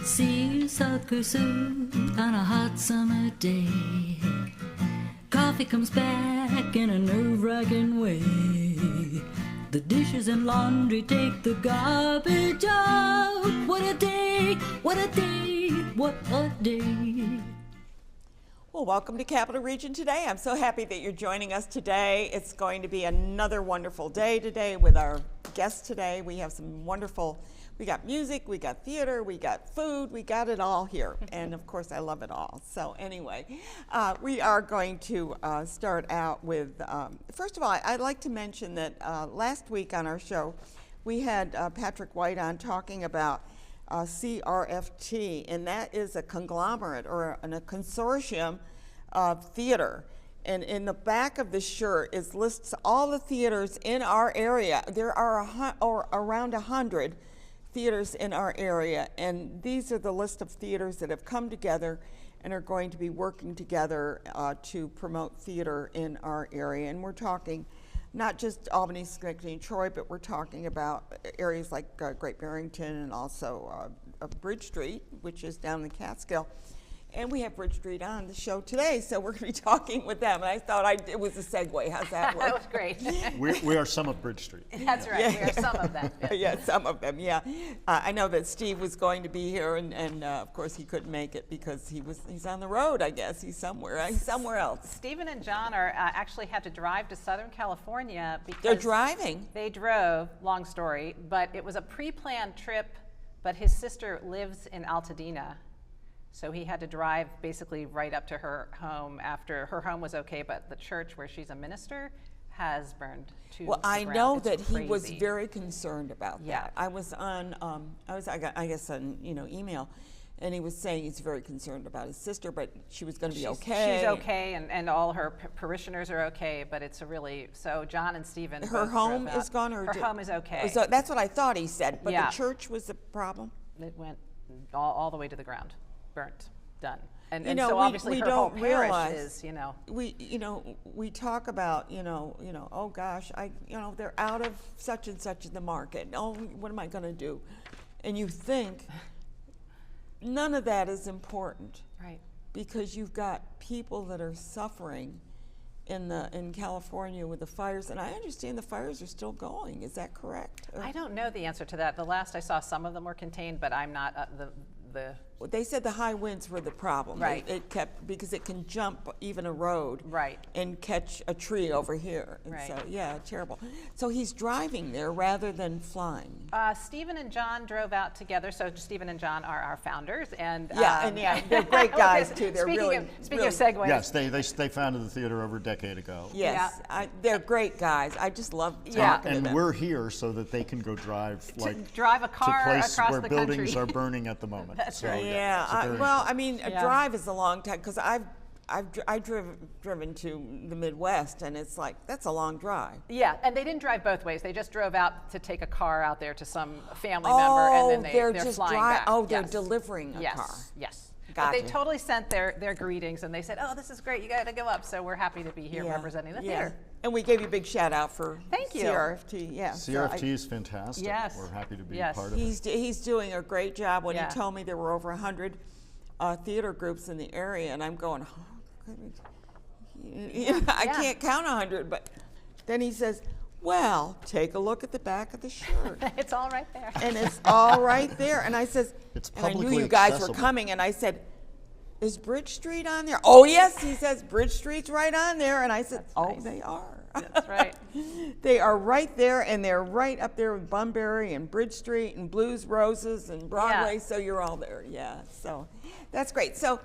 See South Pursuit on a hot summer day. Coffee comes back in a nerve-wracking way. The dishes and laundry take the garbage out. What a day, what a day, what a day. Well, welcome to Capital Region Today. I'm so happy that you're joining us today. It's going to be another wonderful day today with our guests today. We have some wonderful, we got music, we got theater, we got food, we got it all here. And of course, I love it all. So anyway, we are going to start out with, first of all, I'd like to mention that last week on our show, we had Patrick White on talking about CRFT, and that is a conglomerate or a consortium of theater. And in the back of the shirt lists all the theaters in our area. There are around 100 theaters in our area, and these are the list of theaters that have come together and are going to be working together to promote theater in our area. And we're talking not just Albany, Schenectady, and Troy, but we're talking about areas like Great Barrington and also Bridge Street, which is down in the Catskill. And we have Bridge Street on the show today, so we're going to be talking with them. And I thought it was a segue. How's that work? That was great. We are some of Bridge Street. That's right. Yeah. We are some of them. Yes. Yeah, some of them, yeah. I know that Steve was going to be here, and of course he couldn't make it because he's on the road, I guess. He's somewhere else. Stephen and John are actually had to drive to Southern California because They're driving. They drove, long story, but it was a pre-planned trip, but his sister lives in Altadena. So he had to drive basically right up to her home after her home was okay, but the church where she's a minister has burned to Well, the I ground. know It's that he was crazy. very concerned about Yeah. that. I was on, I guess on email, and he was saying he's very concerned about his sister, but she was going to be okay. She's okay, and all her parishioners are okay, but it's a really, so John and Stephen. Her both home drove out. is gone, or her home is okay. So that's what I thought he said, but Yeah. the church was the problem. It went all the way to the ground, burnt, done. And, You know, so obviously we her whole don't parish realize is, we talk about, oh gosh, they're out of such and such in the market. Oh, what am I going to do? And you think none of that is important. right. Because you've got people that are suffering in California with the fires, and I understand the fires are still going. Is that correct? Or- I don't know the answer to that. The last I saw, some of them were contained, but I'm not Well, they said the high winds were the problem. Right. It kept, because it can jump even a road. Right. And catch a tree over here. And Right. so, yeah, terrible. So he's driving there rather than flying. Stephen and John drove out together. So Stephen and John are our founders, and They're great guys too. They're speaking really of segues. Yes, they founded the theater over a decade ago. Yes, they're great guys. I just love talking Yeah. to And them. we're here so that they can go drive drive a car to places across where the buildings country. are burning at the moment. That's So, right. Yeah, it's a very a Yeah. drive is a long time because I've driven to the Midwest, and it's like that's a long drive. Yeah, and they didn't drive both ways. They just drove out to take a car out there to some family member, and then they're just flying back. they're Yes. delivering a Yes, car. yes. But they Gotcha. totally sent their greetings, and they said, "Oh, this is great. You got to go up." So we're happy to be here representing the theater. And we gave you a big shout out for Thank you. CRFT. Yeah, so CRFT is fantastic. Yes. We're happy to be Yes. part of it. he's doing a great job. When Yeah. he told me there were over 100 theater groups in the area, and I'm going, I Yeah. can't count 100. But then he says, "Well, take a look at the back of the shirt." It's all right there. And it's all right there. And I said, It's and I knew publicly you guys accessible. were coming, and I said, "Is Bridge Street on there?" "Oh, yes," he says, "Bridge Street's right on there." And I said, That's "Oh, nice. they are." That's right. They are right there, and they're right up there with Bunbury and Bridge Street and Blues Roses and Broadway, Yeah. so you're all there. Yeah, so that's great. So,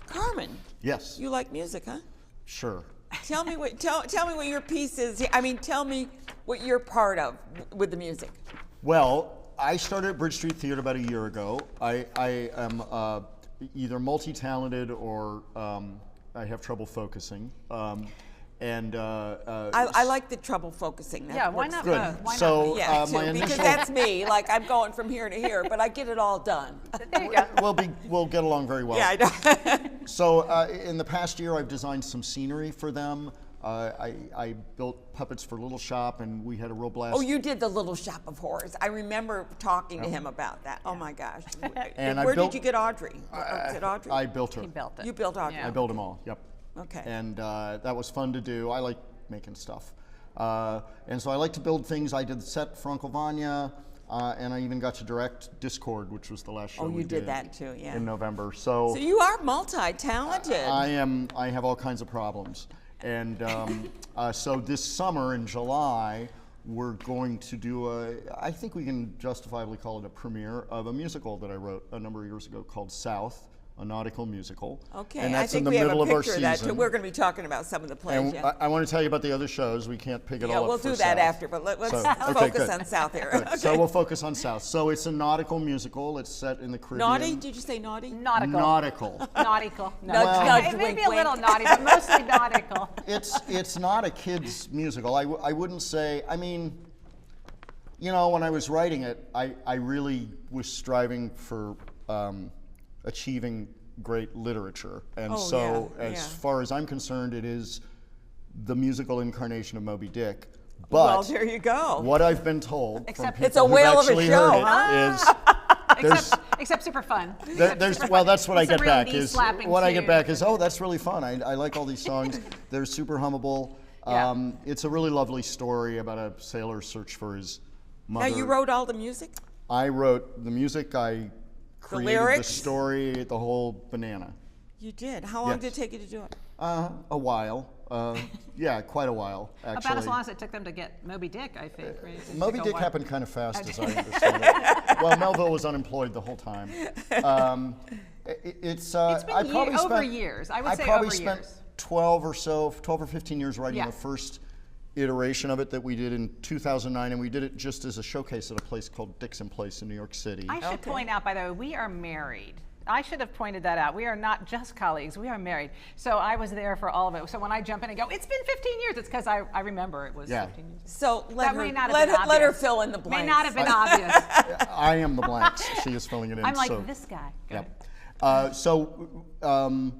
Carmen, Yes, you like music, huh? sure. Tell me what your piece is. I mean, tell me what you're part of with the music. Well, I started at Bridge Street Theater about a year ago. I am either multi-talented or I have trouble focusing. I like the trouble focusing. That Yeah, why works not Good. both? Why So Yeah, my too, because initial that's me. Like I'm going from here to here, but I get it all done. There you go. we'll get along very well. Yeah, I know. So in the past year, I've designed some scenery for them. I built puppets for Little Shop, and we had a real blast. Oh, you did the Little Shop of Horrors. I remember talking to him about that. Oh my gosh. And I Where built- did you get Audrey? Was it Audrey? I built her. He built it. You built Audrey. Yeah. I built them all. Yep. Okay. And that was fun to do. I like making stuff. And so I like to build things. I did the set for Uncle Vanya, and I even got to direct Discord, which was the last show Oh, we you did that too, yeah. in November. So, So you are multi-talented. I have all kinds of problems. And so this summer in July, we're going to do I think we can justifiably call it a premiere of a musical that I wrote a number of years ago called South, a nautical musical. Okay, and I that's in think the we have middle a of our picture of that season. too. We're going to be talking about some of the plays. And Yeah, I want to tell you about the other shows. We can't pick it yeah all up we'll for do that South. after, but let's So, okay, focus good. on South here. Good. Okay. So we'll focus on South. So it's a nautical musical. It's set in the Caribbean. Naughty? Did you say naughty? Nautical. Nautical. Nautical. No. Nudge, nudge, Maybe wink, a little wink. naughty, but mostly nautical. It's not a kids musical. I wouldn't say. I mean, you know, when I was writing it, I really was striving for achieving great literature, and Oh, so yeah, as yeah. far as I'm concerned, it is the musical incarnation of Moby Dick. But Well, there you go. what I've been told Except from it's people a whale who've of a actually show, heard it is Except super fun. there's well, that's what I It's a get real back is knee-slapping what I get tune. back is, oh, that's really fun. I like all these songs. They're super hummable. Yeah. It's a really lovely story about a sailor's search for his mother. Now you wrote all the music? I wrote the music. I created the lyrics? story, the whole banana. You did. How long did Yes. it take you to do it? A while. Yeah, quite a while actually. About as long as it took them to get Moby Dick, I think. Right? It Moby took a Dick while. happened kind of fast, as I understand it. Well, Melville was unemployed the whole time. It's I been probably over spent, years. I would say probably over spent years. 12 or 15 years writing Yeah. the first iteration of it that we did in 2009, and we did it just as a showcase at a place called Dixon Place in New York City. I should point out, by the way, we are married. I should have pointed that out. We are not just colleagues, we are married. So I was there for all of it. So when I jump in and go, it's been 15 years, it's because I remember it was Yeah. 15 years. So let That her, may not have let been her, let her obvious. fill in the blanks. May not have been obvious. I am the blanks. She is filling it in. I'm like, so. this guy. Go Yep. ahead.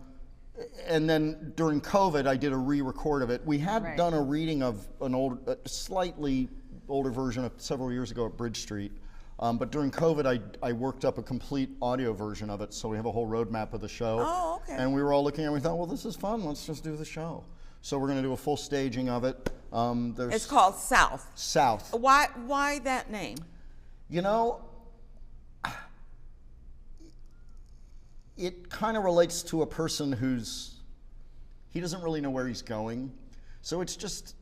And then during COVID, I did a re-record of it. We had Right. done a reading of an old, slightly older version of several years ago at Bridge Street. But during COVID, I worked up a complete audio version of it, so we have a whole roadmap of the show. Oh, okay. And we were all looking at it, and we thought, well, this is fun. Let's just do the show. So we're going to do a full staging of it. There's It's called South. South. Why that name? You know, it kind of relates to a person he doesn't really know where he's going. So it's just,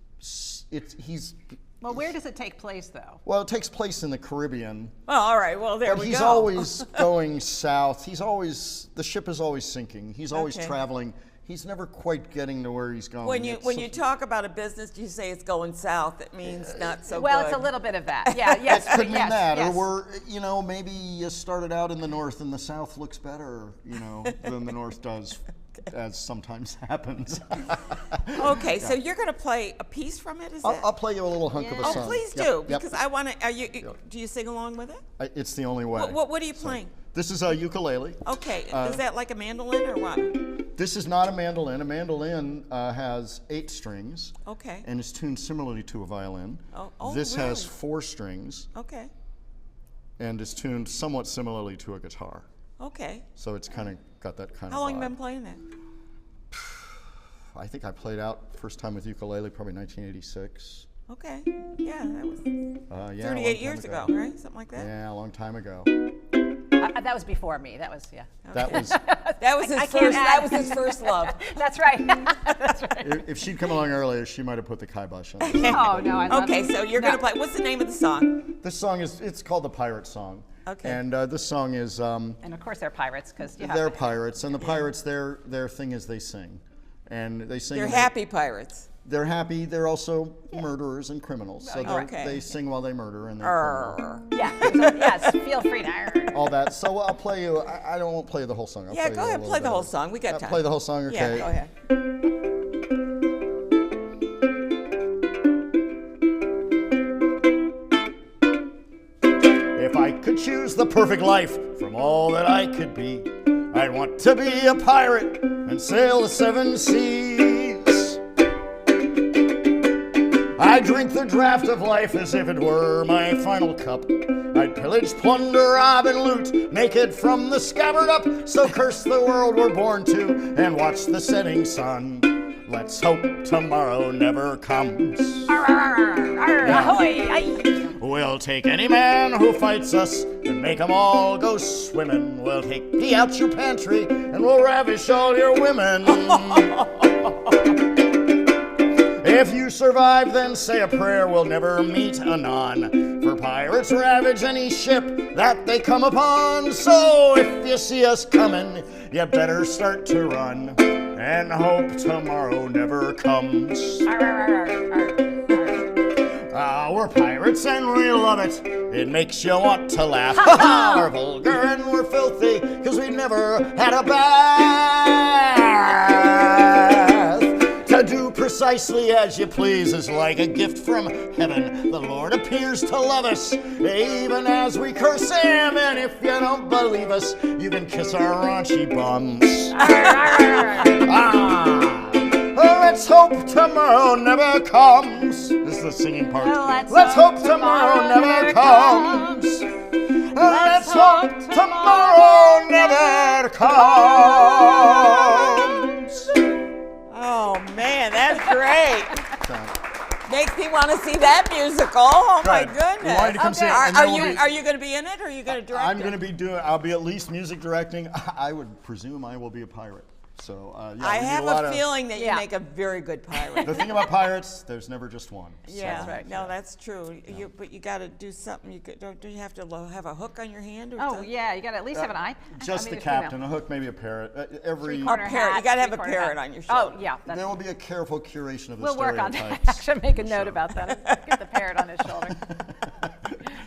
Well, where does it take place, though? well, it takes place in the Caribbean. Well, all right. Well, there But we he's go. always going south. The ship is always sinking. He's always Okay. traveling. He's never quite getting to where he's going. When you It's- you talk about a business, you say it's going south. It means not so Well, good. it's a little bit of that. Yeah, yes. It could mean yes, that, yes. or maybe you started out in the north and the south looks better, than the north does, as sometimes happens. Okay, so you're going to play a piece from it, is that? I'll play you a little hunk of a Oh, song. please Yep, do, yep. because I want to. Do you sing along with it? It's the only way. What are you playing? This is a ukulele. Okay, is that like a mandolin or what? This is not a mandolin. A mandolin has 8 strings. Okay. And is tuned similarly to a violin. Oh, this has really? 4 strings Okay. and is tuned somewhat similarly to a guitar. Okay. So it's kind of got that kind How of long you vibe. been playing that? I think I played out first time with ukulele probably 1986. Okay. Yeah, that was Yeah, a 38 long time years ago, right? Something like that. Yeah, a long time ago. That was before me. That was, yeah. That was, That was his I can't first. That add. was his first love. That's right. That's right. if she'd come along earlier, she might have put the kibosh on. Oh, no, I love Okay, it. so you're No. gonna play. What's the name of the song? This song it's called the Pirate Song. Okay. And this song is, And of course they're pirates, because you have they're to. pirates, and the pirates, their thing is they sing. And they sing. They're and happy pirates. They're happy. They're also murderers and criminals. So Okay. they sing while they murder and they're criminal. Yeah, so, yes, feel free to. All that. So I'll play you. I won't play the whole song. I'll Yeah, play go you a ahead, little play the bit whole of it. song. We got time. Play the whole song. Okay. Yeah, go ahead. If I could choose the perfect life from all that I could be, I'd want to be a pirate and sail the 7 seas. I drink the draught of life as if it were my final cup. I'd pillage, plunder, rob, and loot, naked from the scabbard up. So curse the world we're born to, and watch the setting sun. Let's hope tomorrow never comes. We'll take any man who fights us and make 'em all go swimming. We'll take thee out your pantry and we'll ravish all your women. If you survive, then say a prayer, we'll never meet anon. For pirates ravage any ship that they come upon. So if you see us coming, you better start to run and hope tomorrow never comes. We're pirates and we love it. It makes you want to laugh. We're vulgar and we're filthy, 'cause we never had a bath. To do precisely as you please is like a gift from heaven. The Lord appears to love us, even as we curse him. And if you don't believe us, you can kiss our raunchy bums. Let's hope tomorrow never comes. This is the singing part. Let's hope tomorrow never comes. Let's hope tomorrow never comes. Oh man, that's great. Makes me want to see that musical. Oh my Good. goodness. We wanted to come see it, and Are then we'll you be- are you going to be in it, or are you going to direct I'm it? going to be doing. I'll be at least music directing. I would presume I will be a pirate. So yeah, I we need have lot a of- feeling that you Yeah. make a very good pirate. The thing about pirates, there's never just one. Yeah, That's right. no, that's true. But you got to do something. You could, do you have to have a hook on your hand or Oh, something? yeah, you got to at least have an eye. Just the captain, a hook, maybe a parrot. Every A parrot. You got to have a parrot on your shoulder. Oh, yeah. there will be a careful curation of the We'll work on that. stereotypes. I should make a note about that. Get the parrot on his shoulder.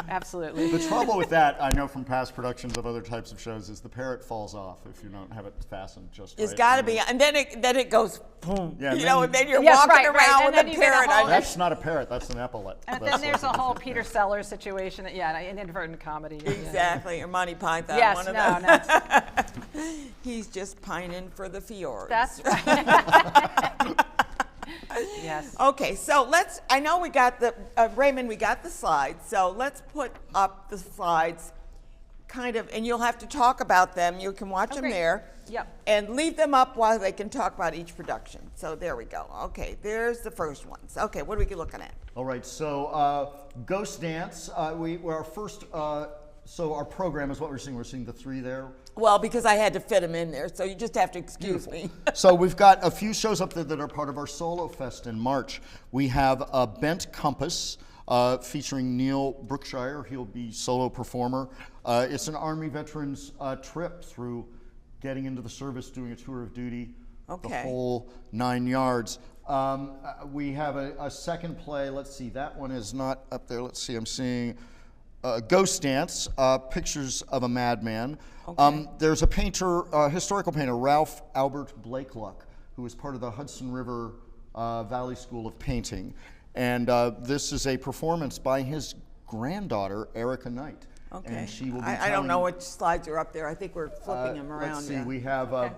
Absolutely. The trouble with that, I know from past productions of other types of shows, is the parrot falls off if you don't have it fastened just right. It's got to be, and then it goes boom. Yeah, You know, and then you're Yes, walking right, right, around and then with a you get a parrot whole- on your That's not a parrot, that's an epaulet. And That's then there's a like whole different Peter thing. Sellers situation. Yeah, an inadvertent comedy. Yeah. Exactly, or Monty Python. Yes, one of no, them. no. it's- He's just pining for the fjords. That's right. Yes. Okay, so I know we got Raymond, we got the slides, so let's put up the slides kind of, and you'll have to talk about them. You can watch them great. there. Yep. And leave them up while they can talk about each production. So there we go. Okay, there's the first ones. Okay, what are we looking at? All right, so Ghost Dance, we're our first, so our program is what we're seeing. We're seeing the three there. Well, because I had to fit them in there, so you just have to excuse me. So we've got a few shows up there that are part of our Solo Fest in March. We have Bent Compass featuring Neil Brookshire. He'll be solo performer. It's an Army veterans trip through getting into the service, doing a tour of duty, the Okay. whole 9 yards. We have a second play. Let's see, that one is not up there. Let's see, I'm seeing Ghost Dance, Pictures of a Madman. Okay. There's a painter, historical painter, Ralph Albert Blakelock, who was part of the Hudson River Valley School of Painting. And this is a performance by his granddaughter, Erica Knight. Okay. And she will be I don't know telling- which slides are up there. I think we're flipping them around. Let's see, yeah. we have, So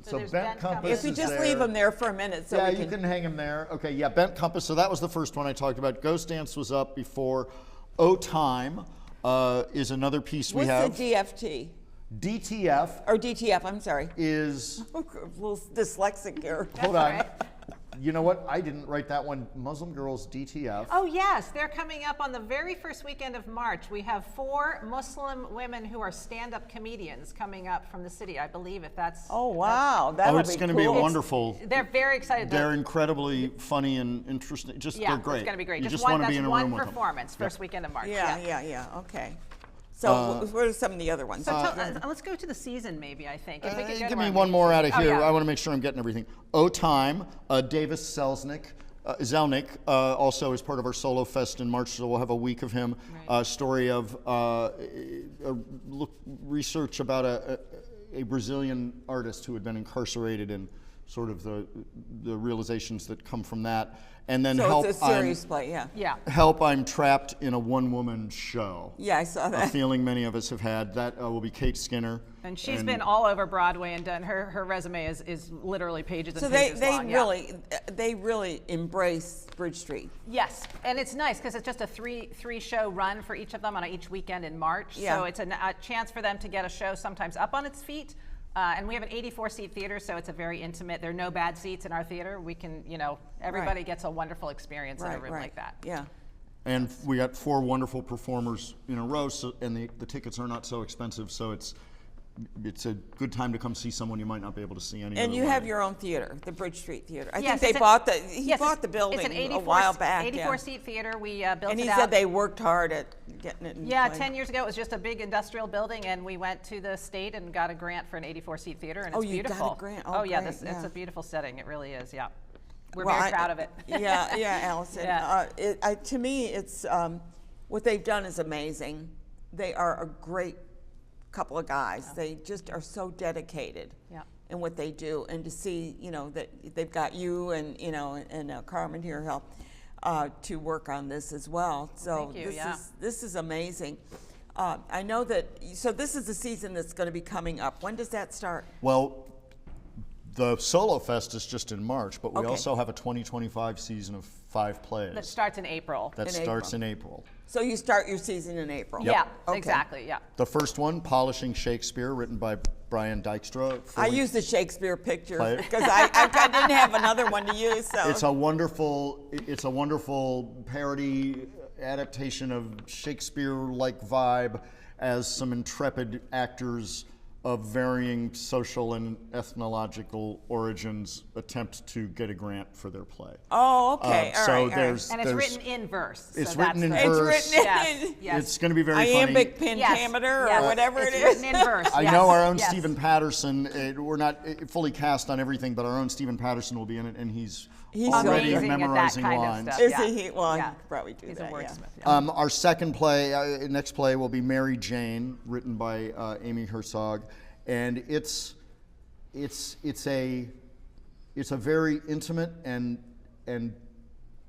so there's Bent Bent Compass Compass. If you is just there. leave them there for a minute, so Yeah, we you can hang them there. Okay, yeah, Bent Compass. So that was the first one I talked about. Ghost Dance was up before. O Time is another piece we What's have. the DFT? DTF Or DTF, I'm sorry. is, A little dyslexic here. hold on. right. You know what? I didn't write that one. Muslim Girls DTF. Oh, yes, they're coming up on the very first weekend of March. We have 4 Muslim women who are stand-up comedians coming up from the city, I believe, if that's... Oh, wow. That'll it's be going to cool. be wonderful. They're very excited. They're incredibly funny and interesting. Just Yeah, they're great. it's going to be great. You just one, want to that's be in a one room with them. performance, first weekend of March. Yeah, okay. So what are some of the other ones? So let's go to the season, maybe, I think. If we could go Give to me our one main more season. out of Oh, here. yeah. I want to make sure I'm getting everything. O Time, Davis Zelnick also is part of our Solo Fest in March, so we'll have a week of him. Right. Story of research about a Brazilian artist who had been incarcerated in sort of the realizations that come from that, and then So help. it's a serious play, yeah. Yeah. Help, I'm trapped in a one-woman show. Yeah, I saw A that. feeling many of us have had. That will be Kate Skinner. And she's been all over Broadway and done her resume is literally pages and So pages long. Yeah. they really embrace Bridge Street. Yes, and it's nice because it's just a three show run for each of them on each weekend in March. Yeah. So it's a chance for them to get a show sometimes up on its feet. And we have an 84-seat theater, so it's a very intimate. There are no bad seats in our theater. We can, everybody Right. gets a wonderful experience in a room like that. Yeah. And we got 4 wonderful performers in a row, and the tickets are not so expensive, so it's a good time to come see someone you might not be able to see any And other you way. have your own theater, the Bridge Street Theater. I Yes, think it's they bought the yes, bought the building it's an 84, a while back. 84-seat theater. We built And it he out. said they worked hard at getting it in Yeah, play. 10 years ago, it was just a big industrial building, and we went to the state and got a grant for an 84-seat theater, and Oh, it's you got a beautiful. grant. Oh, yeah, great, it's yeah. a beautiful setting. It really is, yeah. We're Well, very proud of it. Yeah, Allison. Yeah. To me, it's what they've done is amazing. They are a great couple of guys. They just are so dedicated Yeah. in what they do, and to see, that they've got you and Carmen here help to work on this as well. So thank you, yeah. this is amazing. I know that. So this is the season that's going to be coming up. When does that start? Well, the Solo Fest is just in March, but we Okay. also have a 2025 season of 5 plays. That starts in April. That in starts April. in April. So you start your season in April. Yeah, Okay. exactly, yeah. The first one, Polishing Shakespeare, written by Brian Dykstra. I used the Shakespeare picture Play it. because I didn't have another one to use. So It's a wonderful parody adaptation of Shakespeare-like vibe as some intrepid actors of varying social and ethnological origins attempt to get a grant for their play. Oh, okay. All so right, all right. there's And it's written in verse. It's so written in that's the- verse. It's written Yes, in yes. It's going to be very funny. iambic Yes, pentameter yes. or whatever It's it is. written in verse. I yes, know our own yes. Stephen Patterson. We're not fully cast on everything, but our own Stephen Patterson will be in it, and he's already amazing at that memorizing kind of lines. stuff. Is Yeah. he? Well, Yeah. he could probably do He's that. a yeah. wordsmith. Yeah. Our second play, next play, will be Mary Jane, written by Amy Herzog, and it's a very intimate and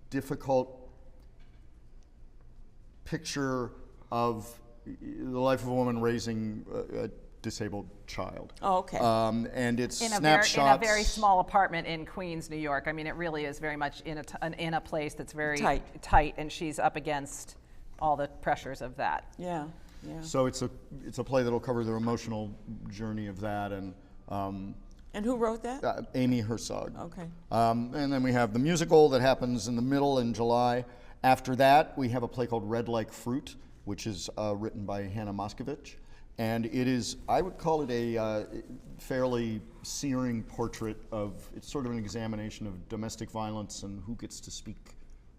difficult picture of the life of a woman raising a disabled child. Oh, okay. And it's in a snapshots. very small apartment in Queens, New York. I mean, it really is very much in a place that's very Tight. and she's up against all the pressures of that. Yeah. Yeah. So it's a play that'll cover the emotional journey of that, and And who wrote that? Amy Herzog. Okay. And then we have the musical that happens in the middle in July. After that, we have a play called Red Like Fruit, which is written by Hannah Moscovich. And it is, I would call it a fairly searing portrait of, it's sort of an examination of domestic violence and who gets to speak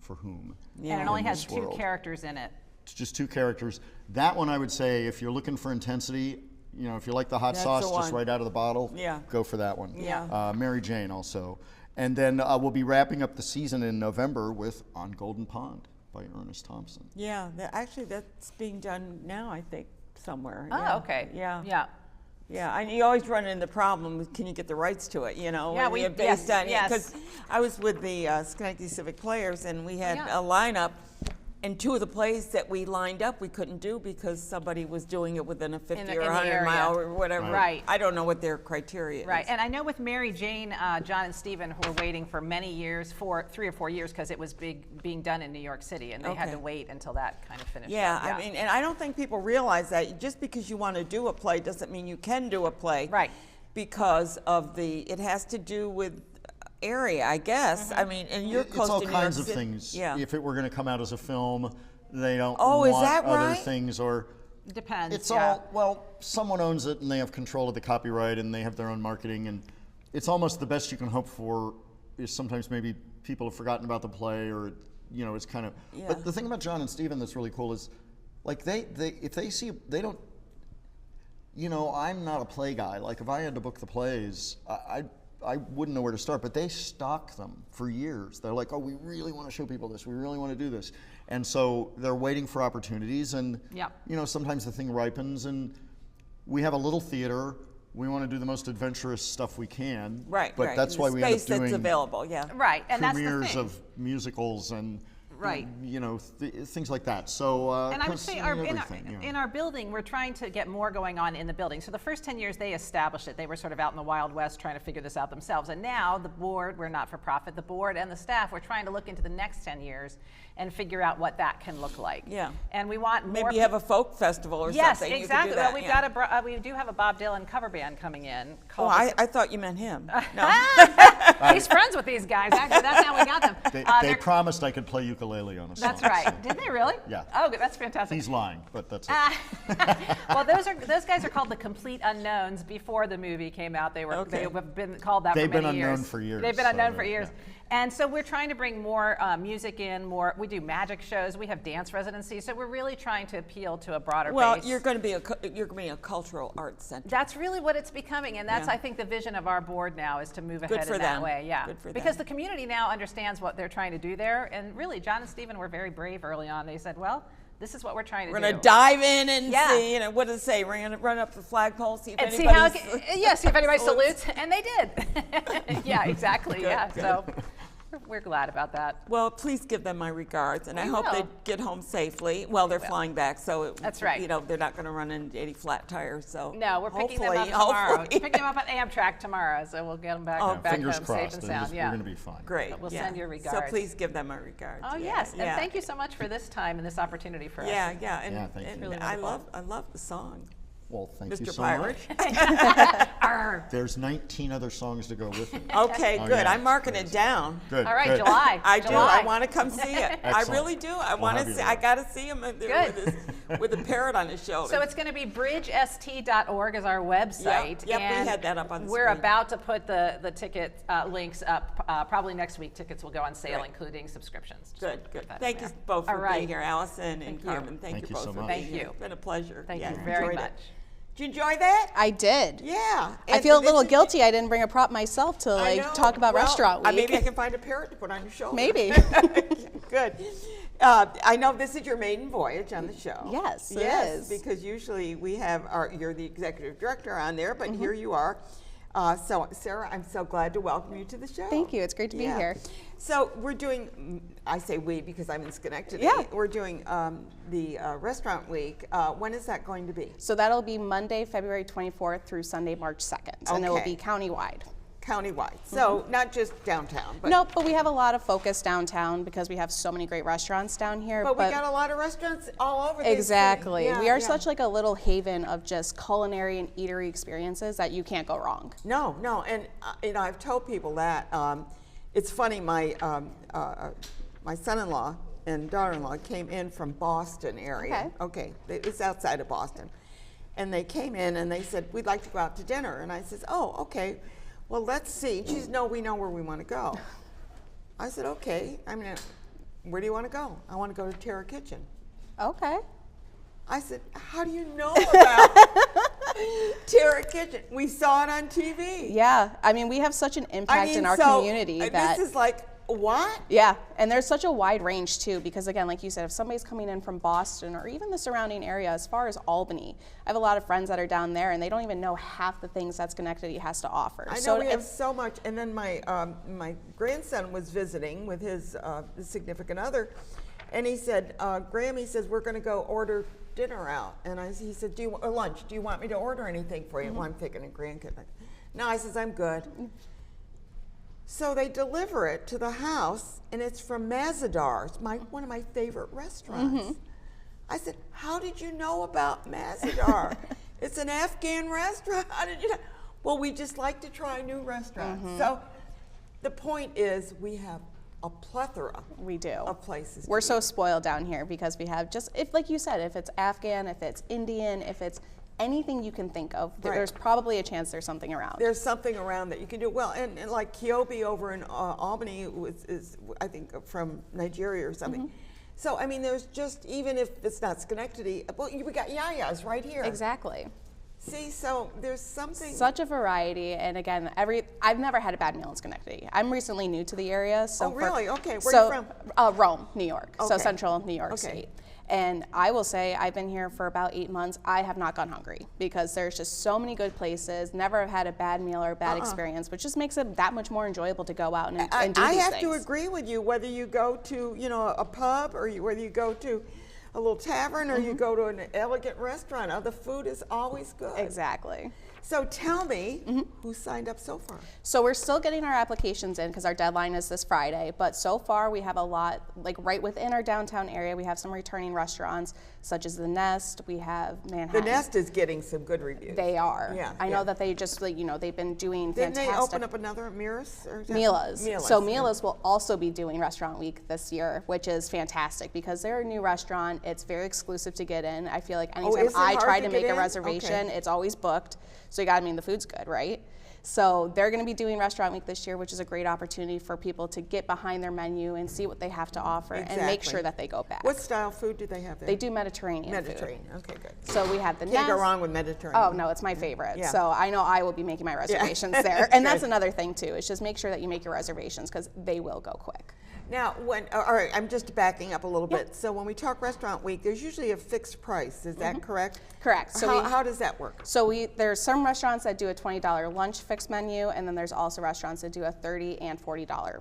for whom. Yeah. And it only in has this 2 world. characters in it. It's just 2 characters. That one I would say, if you're looking for intensity, if you like the hot That's sauce the just one. right out of the bottle, Yeah. go for that one. Yeah. Mary Jane also. And then we'll be wrapping up the season in November with On Golden Pond by Ernest Thompson. Yeah. Actually, that's being done now, I think, somewhere. Oh, yeah. okay. Yeah. Yeah. Yeah, and you always run into the problem with can you get the rights to it, Yeah, when we- you're based yes, on yes. because I was with the Schenectady Civic Players and we had Yeah. a lineup, and 2 of the plays that we lined up we couldn't do because somebody was doing it within a 50 the- or in the 100 mile area. or whatever. Right. I don't know what their criteria Right, is. and I know with Mary Jane, John and Stephen were waiting for many years, 3 or 4 years, because it was being done in New York City, and they had Okay. to wait until that kind of finished. Yeah, up. I mean, and I don't think people realize that just because you want to do a play doesn't mean you can do a play. Right. Because of it has to do with area, I guess. I mean, and you're It's close all to New kinds York of City. things. Yeah. If it were going to come out as a film, they don't Oh, want is that other right? things, or It depends. it's yeah. all, well, someone owns it and they have control of the copyright and they have their own marketing, and it's almost the best you can hope for is sometimes maybe people have forgotten about the play, or it's kind of, Yeah. but the thing about John and Stephen that's really cool is, like, they if they see, they don't, I'm not a play guy. Like, if I had to book the plays, I wouldn't know where to start, but they stock them for years. They're like, oh, we really want to show people this. We really want to do this. And so they're waiting for opportunities, and Yep. sometimes the thing ripens, and we have a little theater we want to do the most adventurous stuff we can. Right, But right. that's in why the we end space up doing that's available, yeah. Right, and that's the premieres thing. of musicals and Right. things like that. So And I would plus, say you our, know, in, our, everything, you know. in our building, we're trying to get more going on in the building. So the first 10 years, they established it. They were sort of out in the Wild West trying to figure this out themselves. And now the board, we're not for profit, the board and the staff, we're trying to look into the next 10 years and figure out what that can look like. Yeah. And we want more. Maybe you have a folk festival or Yes, something. exactly. You could do that, Well, we've yeah. got we do have a Bob Dylan cover band coming in. Oh, Called I thought you meant him. No. He's friends with these guys. Actually, that's how we got them. They They're- promised I could play ukulele on a song. That's right. Did they really? Yeah. Oh, good. That's fantastic. He's lying, but that's it. Well, those guys are called the Complete Unknowns. Before the movie came out, they Okay. have been called that They've for many been years. unknown for years, They've been so unknown for they're- years. yeah. And so we're trying to bring more music in, more. We do magic shows. We have dance residencies. So we're really trying to appeal to a broader Well, base. you're going to be a cultural arts center. That's really what it's becoming, and that's Yeah. I think the vision of our board now is to move Good ahead for in that them. way. Yeah, Good for because them. the community now understands what they're trying to do there, and really, John and Stephen were very brave early on. They said, "Well, this is what we're trying to We're do." going to dive in and Yeah. see, what does it say? We're going to run up the flagpole, see if and see anybody how, see if anybody salutes, and they did. Yeah, exactly. Good, yeah, good. so we're glad about that. Well, please give them my regards, and I We hope will. they get home safely. Well, they're flying back, so That's right. they're not going to run into any flat tires. So No, we're picking them up hopefully- tomorrow. hopefully. Picking them up at Amtrak tomorrow, so we'll get them back, back Fingers home crossed. safe and sound. We're Yeah. going to be fine. Great. But we'll yeah. send your So regards. please give them my regards. Oh yeah, yes, yeah. and thank you so much for this time and this opportunity for us. Yeah, yeah, and, Yeah, thank you. and Really I wonderful. love the song, Well, thank you Mr. so Pirate. much. Arr. There's 19 other songs to go with it. Okay, Oh, good. yeah. I'm marking it down. Good. All right, good. July. I do. July. I want to come see it. I Excellent. really do. I We'll want have to you see. there. I got to see him Good. with a parrot on his shoulder. So it's going to be bridgest.org is our website. Yep, we and had that up on the We're screen. about to put the ticket links up. Probably next week, tickets will go on sale, Great. including subscriptions. Just Good, wanted to good. put that in Thank you there. both All for right. being here, Allison and Thank you. Carmen. Thank Thank you you both so for much. being Thank here. you. It's been a pleasure. Thank Yeah, you I very enjoyed much. it. Did you enjoy that? I did. Yeah. I And feel a this little is- guilty. I didn't bring a prop myself to I like know. talk about Well, restaurant week. Maybe I can find a parrot to put on your shoulder. Maybe. Good. I know this is your maiden voyage on the show. Yes, it yes, is. because usually we have you're the executive director on there, but Mm-hmm. here you are. So Sarah, I'm so glad to welcome you to the show. Thank you. It's great to be here. So we're doing, I say we because I'm in Schenectady. Yeah. We're doing the restaurant week. When is that going to be? So that'll be Monday, February 24th through Sunday, March 2nd. And it will Okay. be countywide. Countywide. So not just downtown. But Nope, but we have a lot of focus downtown because we have so many great restaurants down here. But we got a lot of restaurants all over this city. Exactly. Yeah, We are yeah. such like a little haven of just culinary and eatery experiences that you can't go wrong. No, and I've told people that. It's funny. My my son-in-law and daughter-in-law came in from Boston area. Okay, it's outside of Boston, and they came in and they said we'd like to go out to dinner, and I said, oh, okay. Well, let's see. She said, no, we know where we want to go. I said, okay. I mean, where do you want to go? I want to go to Terra Kitchen. Okay. I said, how do you know about Terra Kitchen? We saw it on TV. Yeah. I mean, we have such an impact in our community that this is like, what? yeah, and there's such a wide range too, because again, like you said, if somebody's coming in from Boston or even the surrounding area, as far as Albany, I have a lot of friends that are down there and they don't even know half the things that Schenectady has to offer. I know so we have it's- so much. And then my my grandson was visiting with his significant other, and he said, Graham, he says, we're going to go order dinner out. And he said, or lunch, do you want me to order anything for you? Well, I'm thinking a grandkid. No, I says, I'm good. So they deliver it to the house, and it's from Mazadar's, one of my favorite restaurants. I said, how did you know about Mazadar? It's an Afghan restaurant. How did you know? Well, we just like to try new restaurants. So the point is we have a plethora we do. of places. We're to so eat. spoiled down here because we have just, if like you said, if it's Afghan, if it's Indian, if it's anything you can think of, Right. there's probably a chance there's something around. There's something around that you can do. Well, and like Kyobi over in Albany is, I think, from Nigeria or something. So, I mean, there's just, even if it's not Schenectady, well, we got Yaya's right here. Exactly. See, so there's something. Such a variety, and again, I've never had a bad meal in Schenectady. I'm recently new to the area, so Oh, really? Okay. Where so, you from? Rome, New York. So Okay. central New York Okay. State. And I will say, I've been here for about 8 months. I have not gone hungry because there's just so many good places. Never have had a bad meal or a bad experience, which just makes it that much more enjoyable to go out and do I these things. have to agree with you. Whether you go to, you know, a pub, or whether you go to a little tavern, or you go to an elegant restaurant, the food is always good. Exactly. So tell me, who signed up so far? So we're still getting our applications in because our deadline is this Friday, but so far we have a lot, like right within our downtown area, we have some returning restaurants such as The Nest, we have Manhattan. The Nest is getting some good reviews. They are. Yeah. I know that they just, like, you know, they've been doing Didn't fantastic. they open up another Mila's? Mila's. Mila's. So Mila's will also be doing Restaurant Week this year, which is fantastic because they're a new restaurant. It's very exclusive to get in. I feel like anytime is it I hard try to to get make a in? reservation, Okay. it's always booked. So you gotta mean the food's good, right? So they're going to be doing Restaurant Week this year, which is a great opportunity for people to get behind their menu and see what they have to offer and make Exactly. sure that they go back. What style food do they have there? They do Mediterranean food. Mediterranean. Okay, good. So we have the Can't go Nest. wrong with Mediterranean. Oh, no, it's my favorite. Yeah. So I know I will be making my reservations there. And that's Good. another thing, too, is just make sure that you make your reservations because they will go quick. Now, all right, I'm just backing up a little bit. So when we talk Restaurant Week, there's usually a fixed price. Is that correct? Correct. So how does that work? So there's some restaurants that do a $20 lunch fixed menu, and then there's also restaurants that do a $30 and $40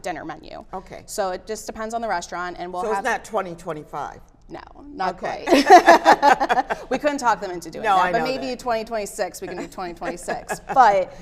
dinner menu. Okay. So it just depends on the restaurant, and we'll So have it's not 2025. no, not Okay. quite. We couldn't talk them into doing No, that, I but know maybe that. 2026 we can do 2026. But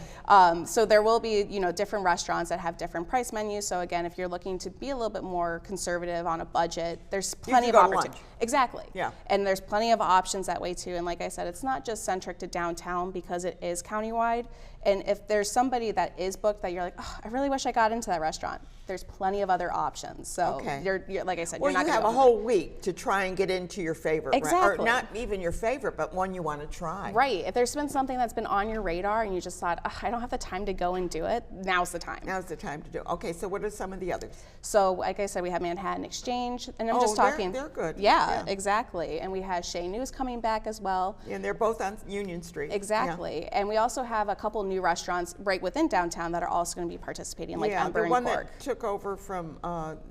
so there will be, you know, different restaurants that have different price menus. So again, if you're looking to be a little bit more conservative on a budget, there's plenty can of go to opportunity. lunch. Exactly. Yeah. And there's plenty of options that way too. And like I said, it's not just centric to downtown because it is countywide. And if there's somebody that is booked that you're like, oh, I really wish I got into that restaurant, there's plenty of other options. So Okay. you're like I said, Well, you're not you gonna have a go whole week to try and get into your favorite, or Exactly. not even your favorite, but one you want to try. Right. If there's been something that's been on your radar and you just thought, I don't have the time to go and do it, now's the time. Now's the time to do it. Okay, so what are some of the others? So, like I said, we have Manhattan Exchange, and I'm just they're- talking. they're good. Yeah, Yeah. exactly. And we have Shea News coming back as well. And they're both on Union Street. Yeah. Exactly. And we also have a couple new restaurants right within downtown that are also going to be participating, like Yeah, Ember the and one Cork. that took over from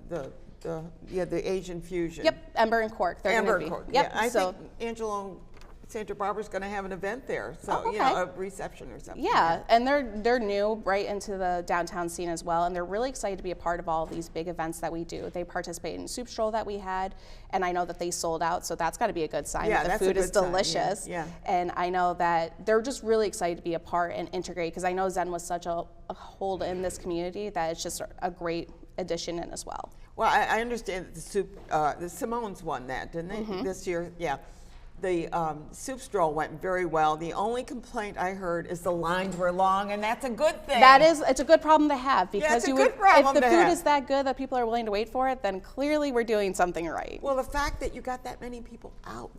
the Asian Fusion. Yep, Ember and Cork. They're Amber going to be. Court. Yep. Yeah, I so, think Angelo Santa Barbara's going to have an event there, so Oh, you know, okay. a reception or something. yeah, and they're new right into the downtown scene as well, and they're really excited to be a part of all of these big events that we do. They participate in Soup Stroll that we had, and I know that they sold out, so that's got to be a good sign Yeah, that the that's a food is good sign, yeah, delicious. yeah. And I know that they're just really excited to be a part and integrate because I know Zen was such a hold in this community that it's just a great addition in as well. Well, I understand that the Simone's won that, didn't they, Mm-hmm. this year? Yeah. The soup stroll went very well. The only complaint I heard is the lines were long, and that's a good thing. It's a good problem to have because it's a you good would, problem if the to food have. is that good that people are willing to wait for it, then clearly we're doing something right. Well, the fact that you got that many people out.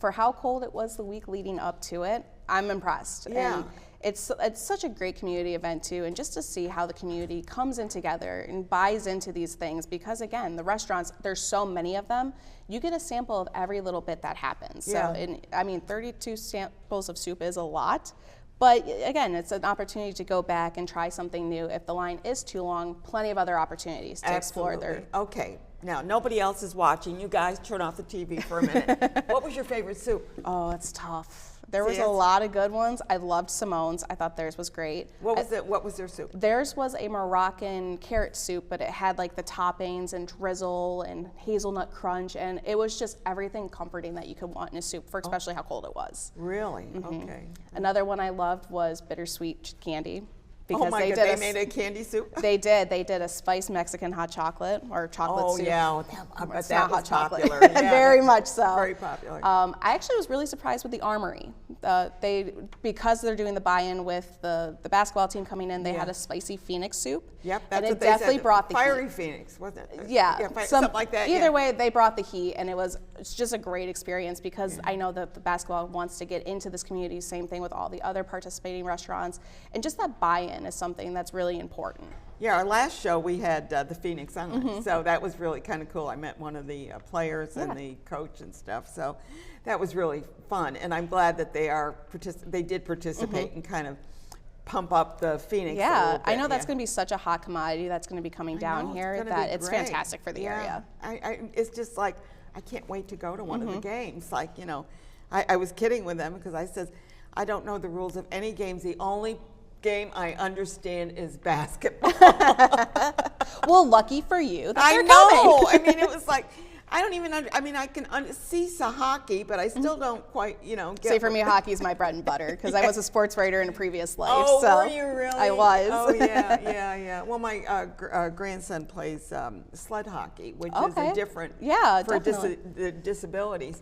For how cold it was the week leading up to it, I'm impressed. Yeah. And it's such a great community event too, and just to see how the community comes in together and buys into these things because again, the restaurants, there's so many of them, you get a sample of every little bit that happens. Yeah. So, and, I mean, 32 samples of soup is a lot, but again, it's an opportunity to go back and try something new. If the line is too long, plenty of other opportunities to explore their. Absolutely. Okay. Now, nobody else is watching. You guys turn off the TV for a minute. What was your favorite soup? Oh, it's tough. There was See, a it's- lot of good ones. I loved Simone's. I thought theirs was great. What was it? What was their soup? Theirs was a Moroccan carrot soup, but it had like the toppings and drizzle and hazelnut crunch, and it was just everything comforting that you could want in a soup, for especially how cold it was. Really? Okay. Another one I loved was bittersweet candy. Because Oh my God! They made a candy soup. They did a spiced Mexican hot chocolate or chocolate Oh soup. yeah, I bet It's that not was hot chocolate. popular. Yeah, Very that's much so. Very popular. I actually was really surprised with the Armory. Because they're doing the buy-in with the basketball team coming in, they Yeah. had a spicy Phoenix soup. Yep, that's and it what they definitely said. brought the Fiery heat. Phoenix, wasn't it? Yeah, something like that. Either yeah. way, they brought the heat, and it's just a great experience because I know that the basketball wants to get into this community. Same thing with all the other participating restaurants, and just that buy-in is something that's really important. Yeah, our last show we had the Phoenix on, Mm-hmm. so that was really kind of cool. I met one of the players and the coach and stuff, so that was really fun. And I'm glad that they did participate and kind of pump up the Phoenix. a Yeah, little I bit, know that's yeah. going to be such a hot commodity that's going to be coming I down know, here gonna that be it's great. fantastic for the Yeah. area. It's just like I can't wait to go to one of the games. Like, I was kidding with them because I says, I don't know the rules of any games. The only game I understand is basketball. Well, lucky for you that I they're know. coming. I mean, it was like, I don't even, I can see hockey, but I still don't quite, get Say for me, what- hockey is my bread and butter because I was a sports writer in a previous life. Oh, so were you really? I was. Oh, yeah. Well, my grandson plays sled hockey, which is Okay. a different Yeah, for definitely. disabilities.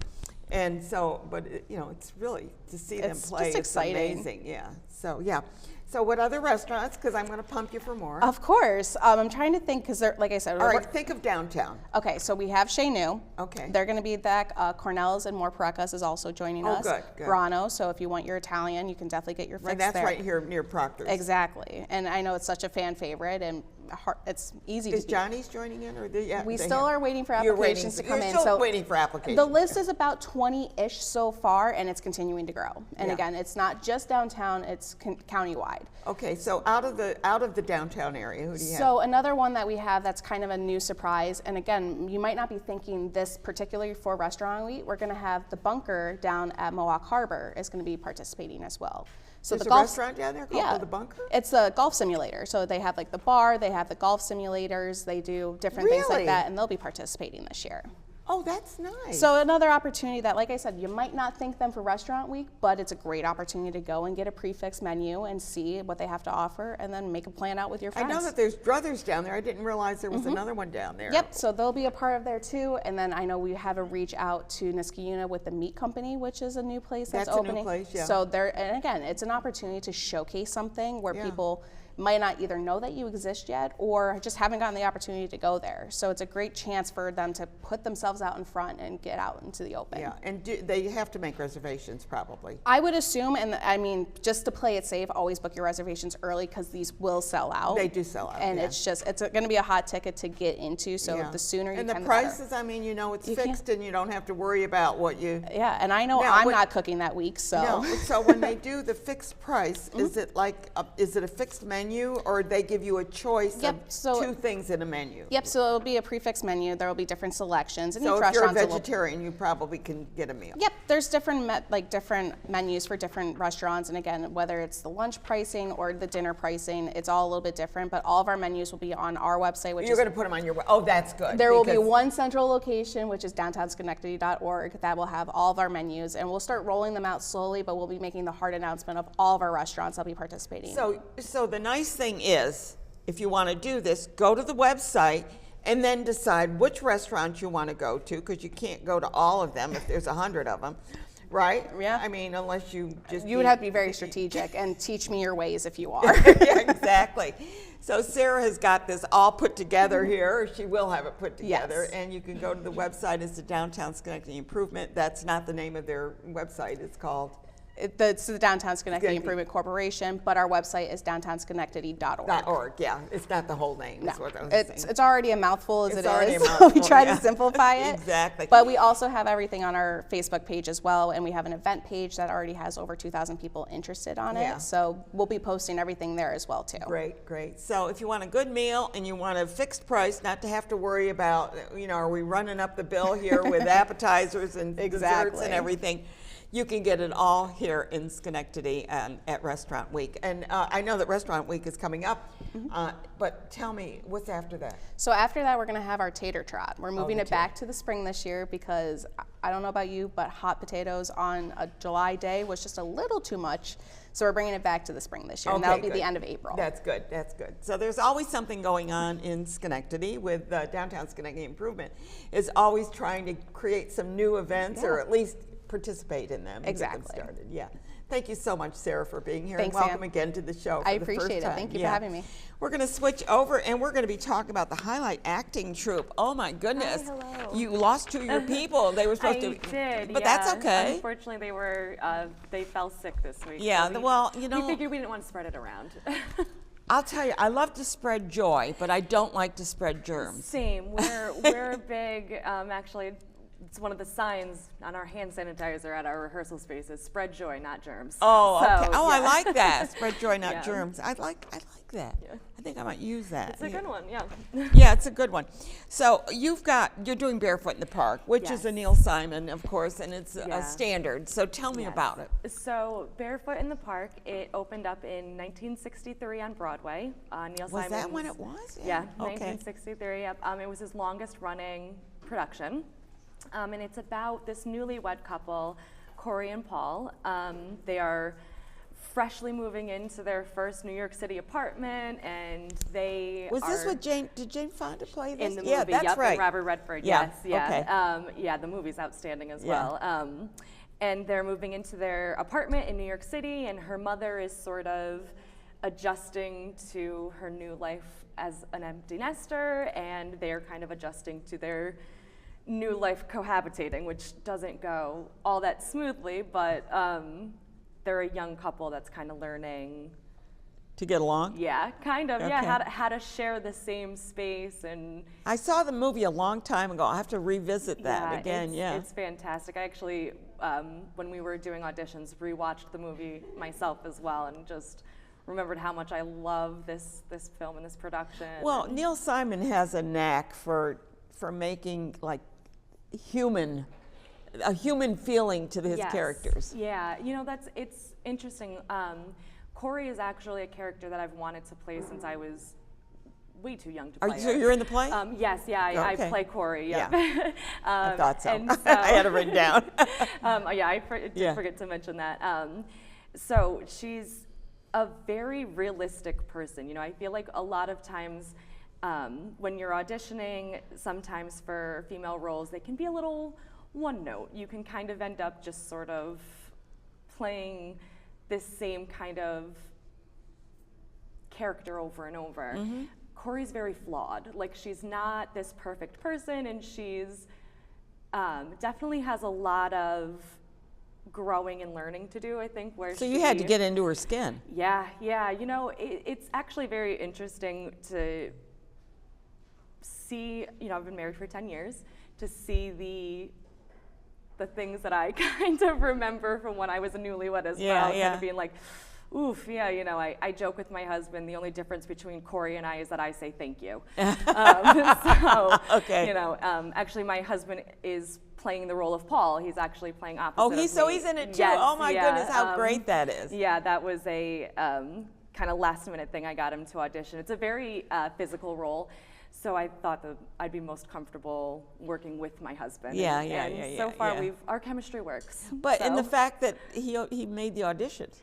And so, but it's really to see them It's play. just exciting. It's amazing. Yeah. So yeah. So what other restaurants? Because I'm going to pump you for more. Of course. I'm trying to think because, like I said, All right. Think of downtown. okay, so we have Chez Nu. Okay. They're going to be back. Cornell's and More Parecas is also joining Oh, us. good, good. Grano, so if you want your Italian, you can definitely get your fix Right. That's there. right here near Proctor's. Exactly. And I know it's such a fan favorite and it's easy Is to Johnny's joining in, or We they still have- are waiting for You're waiting- applications to come you're in. Still So waiting for applications. the list is about 20-ish so far, and it's continuing to grow. And Yeah. again, it's not just downtown; it's countywide. Okay. So out of the downtown area, who do you have? So another one that we have that's kind of a new surprise, and again, you might not be thinking this particularly for Restaurant Week. We're going to have the Bunker down at Mohawk Harbor is going to be participating as well. So There's the a golf restaurant down there called The Bunker? It's a golf simulator. So they have like the bar, they have the golf simulators, they do different things Really? like that, and they'll be participating this year. Oh, that's nice. So another opportunity that, like I said, you might not think them for Restaurant Week, but it's a great opportunity to go and get a prefix menu and see what they have to offer, and then make a plan out with your I friends. know that there's Brothers down there. I didn't realize there was another one down there. Yep, so they'll be a part of there too. And then I know we have a reach out to Niskayuna with the Meat Company, which is a new place that's That's a new opening. place, yeah. So there, and again, it's an opportunity to showcase something where Yeah. people might not either know that you exist yet or just haven't gotten the opportunity to go there. So it's a great chance for them to put themselves out in front and get out into the open. Yeah, and they have to make reservations probably. I would assume, and I mean, just to play it safe, always book your reservations early because these will sell out. They do sell out, And yeah. it's going to be a hot ticket to get into. So Yeah. the sooner you and can, the the better. prices, I mean, it's You fixed and you don't have to worry about what you. Yeah, and I know Now, I'm what- not cooking that week, so. No, so when they do the fixed price, is it like is it a fixed menu, or they give you a choice Yep, of so- two things in a menu? Yep, so it'll be a prefix menu. There will be different selections, and So each if you're a restaurant's a little. vegetarian, you probably can get a meal. Yep, there's different different menus for different restaurants, and again, whether it's the lunch pricing or the dinner pricing, it's all a little bit different. But all of our menus will be on our website, which You're is going to put them on your. Oh, that's good. there will be because- one central location, which is downtownsconnectedy.org, that will have all of our menus, and we'll start rolling them out slowly. But we'll be making the hard announcement of all of our restaurants that'll be participating. So the nice thing is, if you want to do this, go to the website and then decide which restaurant you want to go to, because you can't go to all of them if there's 100 of them, right? Yeah. I mean, unless you just. You would have to be very strategic and teach me your ways if you are. Yeah, exactly. So Sarah has got this all put together here. She will have it put together. Yes. And you can go to the website. It's the Downtown Schenectady Improvement. That's not the name of their website. It's called It's the Downtown Schenectady Schenectady. Improvement Corporation, but our website is downtownsconnectedy.org. .org. Yeah, it's not the whole name. No, Is what I was it's saying. already a mouthful as It's it already a is. So we mouthful, try yeah. to simplify it. Exactly. But we also have everything on our Facebook page as well, and we have an event page that already has over 2,000 people interested on Yeah. it. So we'll be posting everything there as well too. Great, great. So if you want a good meal and you want a fixed price, not to have to worry about, are we running up the bill here with appetizers and desserts Exactly. and everything, you can get it all here in Schenectady at Restaurant Week. And I know that Restaurant Week is coming up, but tell me, what's after that? So after that, we're going to have our tater trot. We're moving the it back to the spring this year because I don't know about you, but hot potatoes on a July day was just a little too much. So we're bringing it back to the spring this year, and that'll be good. the end of April. That's good, that's good. So there's always something going on in Schenectady with Downtown Schenectady Improvement, is always trying to create some new events or at least participate in them. and get them Exactly. started. Yeah. Thank you so much, Sarah, for being here. Thanks, and welcome Sam. again to the show. For I the first appreciate it. time. Thank you for having me. We're going to switch over and we're going to be talking about the Highlight Acting Troupe. Oh my goodness. Hi, hello. You lost two of your people. They were supposed I to. did, But yeah. that's okay. Unfortunately, they fell sick this week. Yeah, so well, we figured we didn't want to spread it around. I'll tell you, I love to spread joy, but I don't like to spread germs. Same. We're big. Actually, it's one of the signs on our hand sanitizer at our rehearsal spaces: spread joy, not germs. Oh, So, okay. Oh, I yeah. like that. Spread joy, not Yeah. germs. I like that. Yeah. I I think I might use that. It's a good one, yeah. Yeah, it's a good one. So you're doing Barefoot in the Park, which is a Yes. Neil Simon, of course, and it's a Yeah. standard. So tell me Yes. about it. So Barefoot in the Park, it opened up in 1963 on Broadway. Neil Was that when Simon's- it was? Yeah, Okay. 1963. Yep. It was his longest running production, and it's about this newlywed couple, Corey and Paul. They are freshly moving into their first New York City apartment, and they Was this are with Jane? Did Jane Fonda play this? in the Yeah, movie? that's Yep, right. and Robert Redford. Yeah, Yes, yeah. okay. Yeah, the movie's outstanding as Yeah. well. And they're moving into their apartment in New York City, and her mother is sort of adjusting to her new life as an empty nester, and they're kind of adjusting to their new life cohabitating, which doesn't go all that smoothly, but they're a young couple that's kind of learning. To get along? Yeah, kind of. Yeah, Okay. how to share the same space and. I saw the movie a long time ago. I have to revisit that Yeah, again. Yeah. It's fantastic. I actually, when we were doing auditions, rewatched the movie myself as well, and just remembered how much I love this film and this production. Well, Neil Simon has a knack for making like a human feeling to his Yes. characters. Yeah, it's interesting. Corey is actually a character that I've wanted to play since I was way too young to play. So it. you're in the play? Yes, yeah, I Okay. play Corey. Yeah. Yeah, I thought so. and I had it written down. Yeah, I did Yeah. forget to mention that. So she's a very realistic person. You know, I feel like a lot of times when you're auditioning, sometimes for female roles, they can be a little one note. You can kind of end up just sort of playing this same kind of character over and over. Corey's very flawed. Like, she's not this perfect person, and she's definitely has a lot of growing and learning to do, I think. So you had to get into her skin. Yeah, yeah. You know, it's actually very interesting to see, you know, I've been married for 10 years, to see the things that I kind of remember from when I was a newlywed as Yeah, well. yeah. Kind of being like, oof, yeah, you know, I joke with my husband, the only difference between Corey and I is that I say thank you. So, Okay. you know, actually my husband is playing the role of Paul. He's actually playing opposite Oh, of he's me. in it too. Yes, Oh my yeah, goodness, how great that is. Yeah, that was a kind of last minute thing I got him to audition. It's a very physical role. So I thought that I'd be most comfortable working with my husband. Yeah, and, yeah, and yeah, so yeah, far, yeah. our chemistry works. But in the So fact that he made the auditions.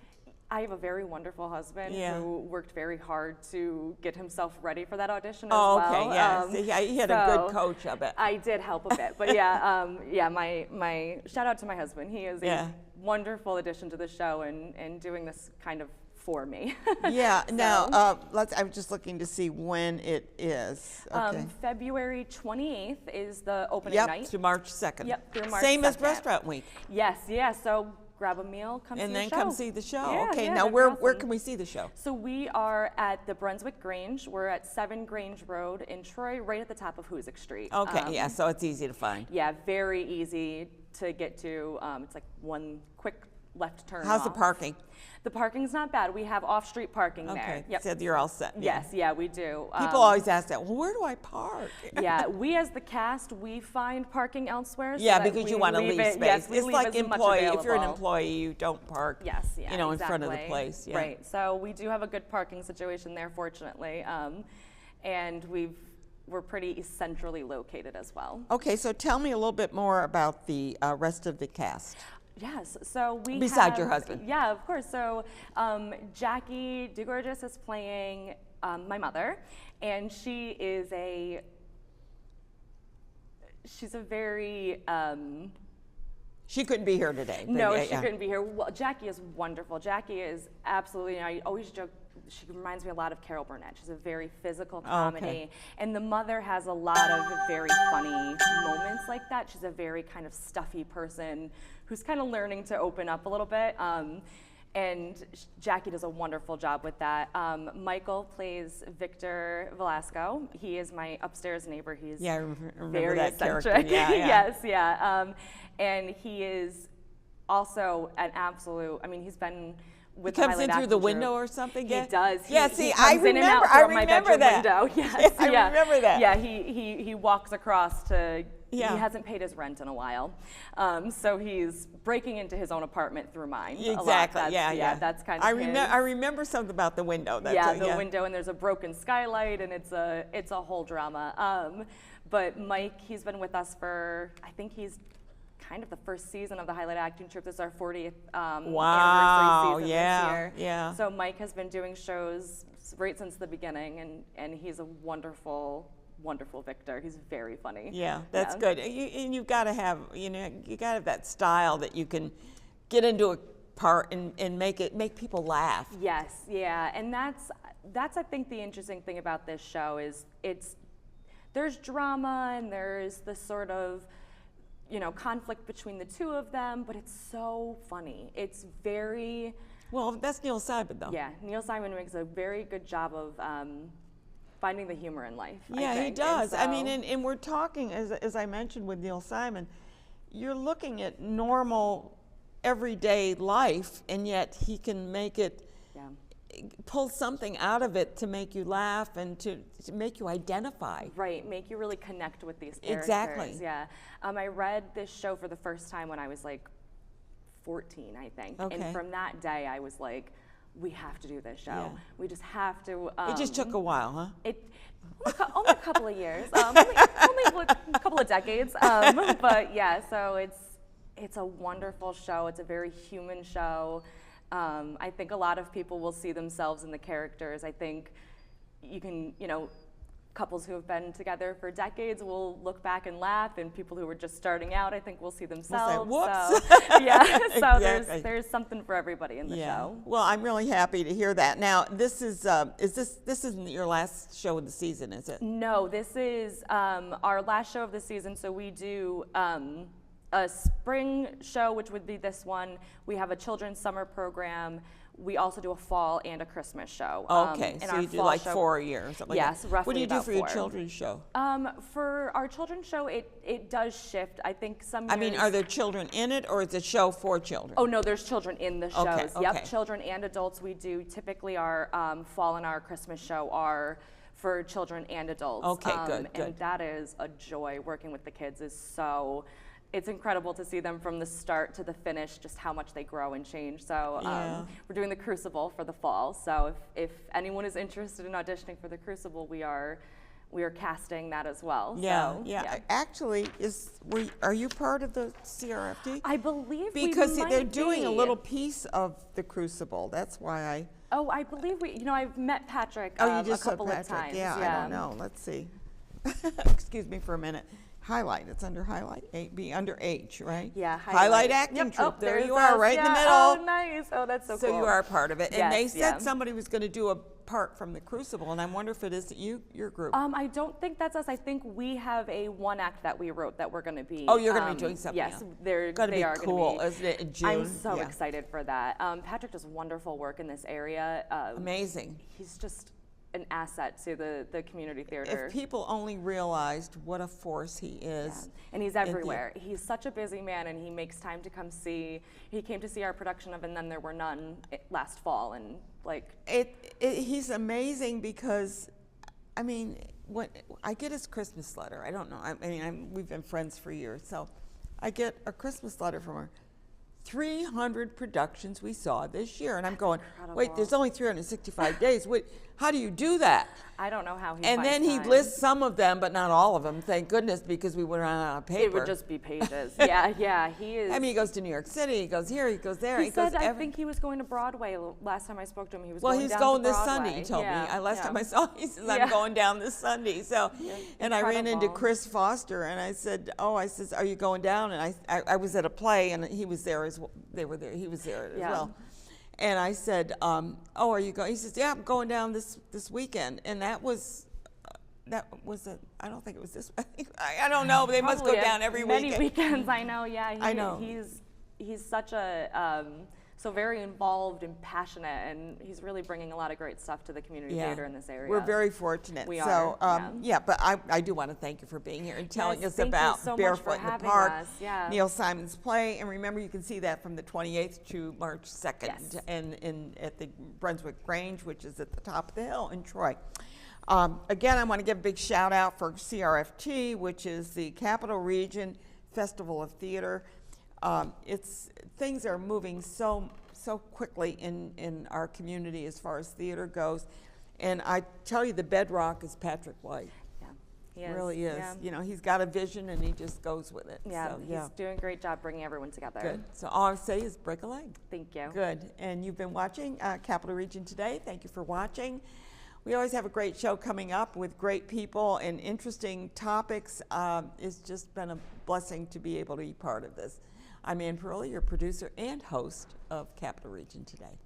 I have a very wonderful husband Yeah. who worked very hard to get himself ready for that audition Oh, as well. okay, yeah. So he had a good so coach, I bet. I did help a bit, but yeah, yeah. My shout out to my husband. He is Yeah. a wonderful addition to the show and doing this kind of for me. Yeah. So, Now, I was just looking to see when it is. Okay. February 28th is the opening Yep, night. to March 2nd. Yep, through March Same as 2nd. Restaurant Week. Yes, yeah. So grab a meal, come And see then the show. come see the show. Yeah, Okay, yeah, now that'd be where awesome. can we see the show? So we are at the Brunswick Grange. We're at 7 Grange Road in Troy, right at the top of Hoosick Street. Okay, yeah, so it's easy to find. Yeah, very easy to get to. It's like one quick left turn. How's the off. parking? The parking's not bad. We have off-street parking there. Okay, Yep. so you're all set. yeah. Yes, yeah, we do. People always ask that, well, where do I park? Yeah, we as the cast, we find parking elsewhere. So Yeah, that because we you want to leave it, space. Yes, we It's leave like as much employee. If you're an available. employee, you don't park. Yes, yeah, You know, exactly. in front of the place. Yeah. Right. So we do have a good parking situation there, fortunately, and we're pretty centrally located as well. Okay, so tell me a little bit more about the rest of the cast. Yes. So we Besides have, your husband. Yeah, of course. So Jackie DeGorgis is playing my mother, and she's a very She couldn't be here today. but no, yeah, she yeah. couldn't be here. Well, Jackie is wonderful. Jackie is absolutely, I always joke, she reminds me a lot of Carol Burnett. She's a very physical comedy. okay. And the mother has a lot of very funny moments like that. She's a very kind of stuffy person who's kind of learning to open up a little bit. And Jackie does a wonderful job with that. Michael plays Victor Velasco. He is my upstairs neighbor. He's Yeah, I remember very that eccentric. character. Yeah, yeah. Yes, yeah. And he is also an absolute, I mean, he's been with He comes Highlight in through the Acting window Troupe. or something? He does. Yeah, He see, comes I in and out remember, I from my remember bedroom that. window. Yes, I yeah. remember that. Yeah, he walks across to. Yeah. He hasn't paid his rent in a while, so he's breaking into his own apartment through mine. a lot. Exactly. That's, Yeah. That's kind of. I remember something about the window. That's The window, and there's a broken skylight, and it's a whole drama. But Mike, he's been with us for, I think he's kind of the first season of the Highlight Acting Troupe. This is our 40th Wow, anniversary season yeah, this year. yeah. So Mike has been doing shows right since the beginning, and he's a wonderful Victor. He's very funny. Yeah, that's good. And you've got to have, you got to have that style that you can get into a part and make people laugh. Yes, yeah, and that's I think the interesting thing about this show is there's drama and there's the sort of conflict between the two of them, but it's so funny. It's very Well, that's Neil Simon, though. yeah. Neil Simon makes a very good job of finding the humor in life. I Yeah, he think. does. And I mean, so- and we're talking, as I mentioned with Neil Simon, you're looking at normal, everyday life, and yet he can make it, yeah. pull something out of it to make you laugh and to make you identify. Right, make you really connect with these characters. Exactly. Yeah. I read this show for the first time when I was like 14, I think. Okay. And from that day, I was like, we have to do this show. Yeah. We just have to. It just took a while, huh? Only a couple of years, only a couple of decades. But yeah, so it's a wonderful show. It's a very human show. I think a lot of people will see themselves in the characters. I think you can, couples who have been together for decades will look back and laugh, and people who are just starting out, I think, will see themselves. "Whoops." So, yeah, so Exactly. there's something for everybody in the show. Well, I'm really happy to hear that. Now, this isn't your last show of the season, is it? No, this is our last show of the season. So we do a spring show, which would be this one. We have a children's summer program. We also do a fall and a Christmas show. Okay, and so our you do fall like show- 4 a year or something Yes, like that. roughly What do you do about for your 4. children's show? For our children's show, it does shift. I think some years. I mean, are there children in it, or is it a show for children? Oh no, there's children in the shows. Okay, Yep, okay. children and adults. We do typically our fall and our Christmas show are for children and adults. Okay, good, And good. that is a joy. Working with the kids is so. It's incredible to see them from the start to the finish, just how much they grow and change. So Yeah. we're doing the Crucible for the fall. So if anyone is interested in auditioning for the Crucible, we are casting that as well. Yeah, So, yeah. Actually, are you part of the CRFD? I believe Because we might they're doing a be. little piece of the Crucible. That's why I. Oh, I believe I've met Patrick Oh, you just a couple said of Patrick. times. Yeah, I don't know. Let's see. Excuse me for a minute. Highlight. It's under highlight. Be under H, right? Yeah, Highlight acting Yep. troupe. Oh, there there's you are, us. right in the Yeah. middle. Oh, nice. Oh, that's so cool. So you are a part of it. And they Yes, said yeah. somebody was going to do a part from the Crucible, and I wonder if it is your group. I don't think that's us. I think we have a one act that we wrote that we're going to be. Oh, you're gonna be doing something Yes, else. they're Gotta they be are cool, gonna be. isn't it, in June? I'm so Yeah. excited for that. Patrick does wonderful work in this area. Amazing. He's just an asset to the community theater. If people only realized what a force he is. Yeah. And he's the- everywhere. He's such a busy man, and he makes time to come see. He came to see our production of And Then There Were None last fall, and like. He's amazing because, I mean, when I get his Christmas letter, I don't know. We've been friends for years, so I get a Christmas letter from her. 300 productions we saw this year, and I'm going, wait, there's only 365 days. Wait, how do you do that? I don't know how he. And finds then he time. lists some of them, but not all of them. Thank goodness, because we would run out of paper. It would just be pages. Yeah, he is. I mean, he goes to New York City, he goes here, he goes there. he said goes I think he was going to Broadway last time I spoke to him. He was Well, going he's down going to this Broadway. Sunday, he told me. Last time I saw him, he says, Yeah. I'm going down this Sunday. So, and I ran into Incredible. Chris Foster, and I said, are you going down? And I was at a play, and he was there as well. They were there, he was there as Yeah. well. And I said, are you going? He says, yeah, I'm going down this weekend. And I don't think it was this, I don't know, but they must go Probably down every many weekend. weekends. I know. Yeah, I know. He's such a So very involved and passionate, and he's really bringing a lot of great stuff to the community theater in this area. We're very fortunate. We so, are, yeah, but I do want to thank you for being here and telling us thank you about so much Barefoot for in the having Park, us, yeah. Neil Simon's play. And remember, you can see that from the 28th to March 2nd Yes. in at the Brunswick Grange, which is at the top of the hill in Troy. Again, I want to give a big shout out for CRFT, which is the Capital Region Festival of Theater. Things are moving so quickly in our community as far as theater goes, and I tell you, the bedrock is Patrick White. Yeah, he is. Really is. Yeah. You know, he's got a vision and he just goes with it. Yeah, So, he's doing a great job bringing everyone together. good. So all I say is break a leg. Thank you. Good. And you've been watching Capital Region Today. Thank you for watching. We always have a great show coming up with great people and interesting topics. It's just been a blessing to be able to be part of this. I'm Ann Pearlie, your producer and host of Capital Region Today.